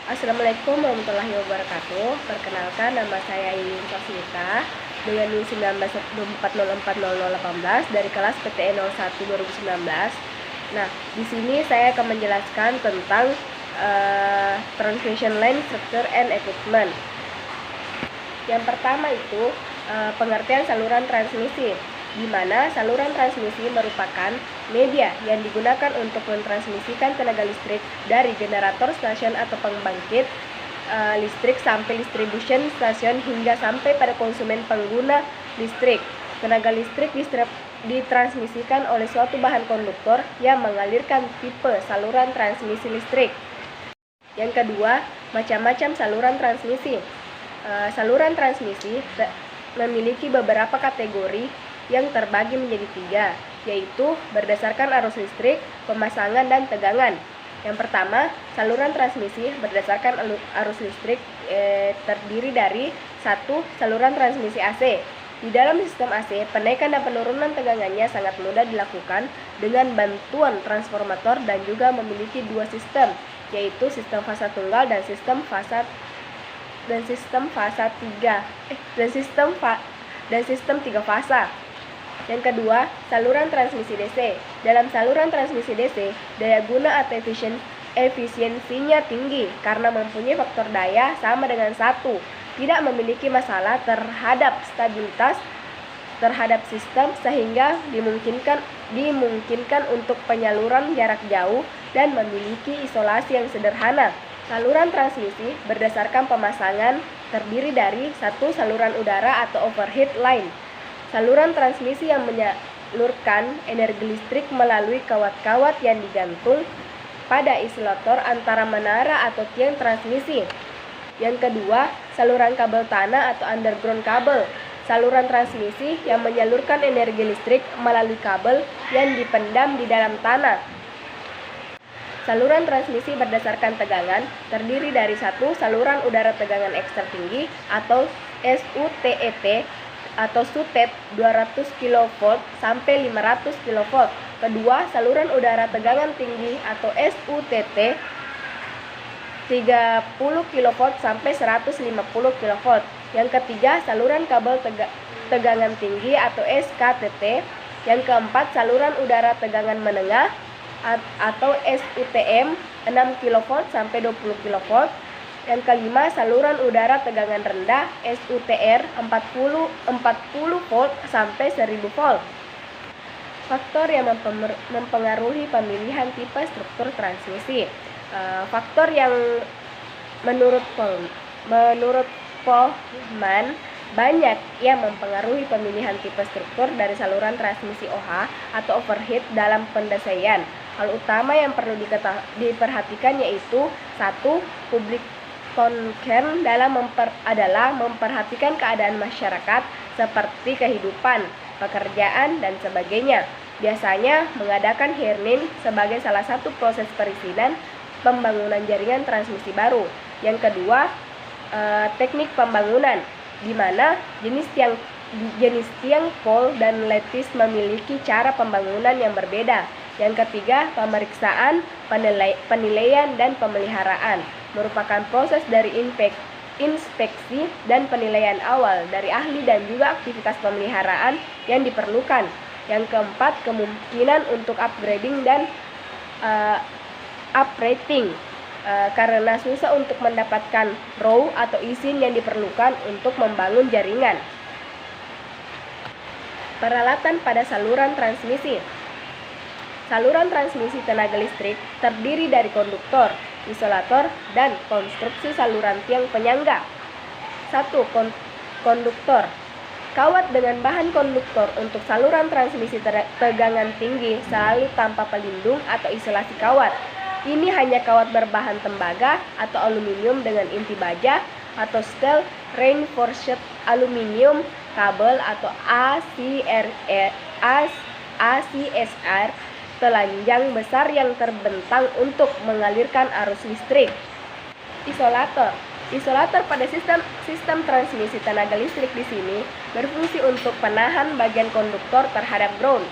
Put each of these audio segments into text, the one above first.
Assalamualaikum warahmatullahi wabarakatuh. Perkenalkan, nama saya Yuyun Sofita dengan NIM 19.4040018 dari kelas PTN 01 2019. Nah, di sini saya akan menjelaskan tentang transmission line structure and equipment. Yang pertama itu pengertian saluran transmisi, di mana saluran transmisi merupakan media yang digunakan untuk mentransmisikan tenaga listrik dari generator stasiun atau pembangkit listrik sampai distribution stasiun hingga sampai pada konsumen pengguna listrik. Tenaga listrik ditransmisikan oleh suatu bahan konduktor yang mengalirkan tipe saluran transmisi listrik. Yang kedua, macam-macam saluran transmisi. Saluran transmisi memiliki beberapa kategori yang terbagi menjadi 3, yaitu berdasarkan arus listrik, pemasangan, dan tegangan. Yang pertama, saluran transmisi berdasarkan arus listrik terdiri dari 1. Saluran transmisi AC. Di dalam sistem AC, penaikan dan penurunan tegangannya sangat mudah dilakukan dengan bantuan transformator dan juga memiliki 2 sistem, yaitu sistem fasa tunggal dan sistem fasa 3 fasa. Yang kedua, saluran transmisi DC. Dalam saluran transmisi DC, daya guna atau efisiensinya tinggi karena mempunyai faktor daya sama dengan 1, tidak memiliki masalah terhadap stabilitas terhadap sistem sehingga dimungkinkan untuk penyaluran jarak jauh dan memiliki isolasi yang sederhana. Saluran transmisi berdasarkan pemasangan terdiri dari 1. Saluran udara atau overhead line. Saluran transmisi yang menyalurkan energi listrik melalui kawat-kawat yang digantung pada isolator antara menara atau tiang transmisi. Yang kedua, saluran kabel tanah atau underground kabel. Saluran transmisi yang menyalurkan energi listrik melalui kabel yang dipendam di dalam tanah. Saluran transmisi berdasarkan tegangan terdiri dari 1. Saluran udara tegangan ekstra tinggi atau SUTET atau SUTET 200 kV sampai 500 kV. Kedua, saluran udara tegangan tinggi atau SUTT 30 kV sampai 150 kV. Yang ketiga, saluran kabel tegangan tinggi atau SKTT. Yang keempat, saluran udara tegangan menengah atau SUTM 6 kV sampai 20 kV. Yang kelima, saluran udara tegangan rendah SUTR 40 volt sampai 1000 volt. Faktor yang mempengaruhi pemilihan tipe struktur transmisi. Faktor yang menurut Polman banyak yang mempengaruhi pemilihan tipe struktur dari saluran transmisi OH atau overhead dalam pendesain. Hal utama yang perlu diperhatikan yaitu 1. Public concern adalah memperhatikan keadaan masyarakat seperti kehidupan, pekerjaan, dan sebagainya. Biasanya mengadakan hearing sebagai salah satu proses perizinan pembangunan jaringan transmisi baru. Yang kedua, teknik pembangunan, di mana jenis tiang pole dan lattice memiliki cara pembangunan yang berbeda. Yang ketiga, pemeriksaan, penilaian, dan pemeliharaan merupakan proses dari inspeksi dan penilaian awal dari ahli dan juga aktivitas pemeliharaan yang diperlukan. Yang keempat, kemungkinan untuk upgrading dan uprating karena susah untuk mendapatkan ROW atau izin yang diperlukan untuk membangun jaringan. Peralatan pada saluran transmisi. Saluran transmisi tenaga listrik terdiri dari konduktor, isolator, dan konstruksi saluran tiang penyangga. 1. Konduktor. Kawat dengan bahan konduktor untuk saluran transmisi tegangan tinggi selalu tanpa pelindung atau isolasi kawat. Ini hanya kawat berbahan tembaga atau aluminium dengan inti baja atau steel reinforced aluminium kabel atau ACSR telanjang besar yang terbentang untuk mengalirkan arus listrik. Isolator. Isolator pada sistem transmisi tenaga listrik di sini berfungsi untuk penahan bagian konduktor terhadap ground.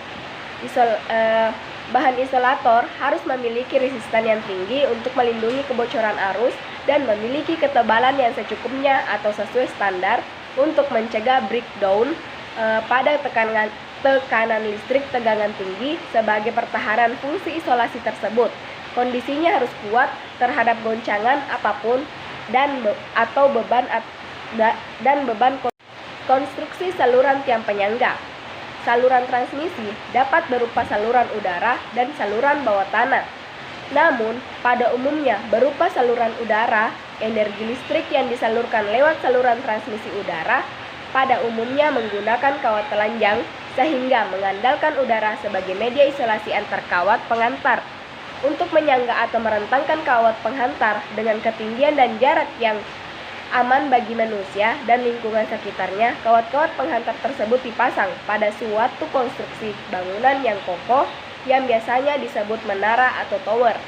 Bahan isolator harus memiliki resisten yang tinggi untuk melindungi kebocoran arus dan memiliki ketebalan yang secukupnya atau sesuai standar untuk mencegah breakdown pada tekanan listrik tegangan tinggi sebagai pertahanan fungsi isolasi tersebut. Kondisinya harus kuat terhadap goncangan apapun dan beban konstruksi saluran tiang penyangga. Saluran transmisi dapat berupa saluran udara dan saluran bawah tanah. Namun, pada umumnya berupa saluran udara, energi listrik yang disalurkan lewat saluran transmisi udara pada umumnya menggunakan kawat telanjang sehingga mengandalkan udara sebagai media isolasi antar kawat pengantar. Untuk menyangga atau merentangkan kawat penghantar dengan ketinggian dan jarak yang aman bagi manusia dan lingkungan sekitarnya, kawat-kawat penghantar tersebut dipasang pada suatu konstruksi bangunan yang kokoh yang biasanya disebut menara atau tower.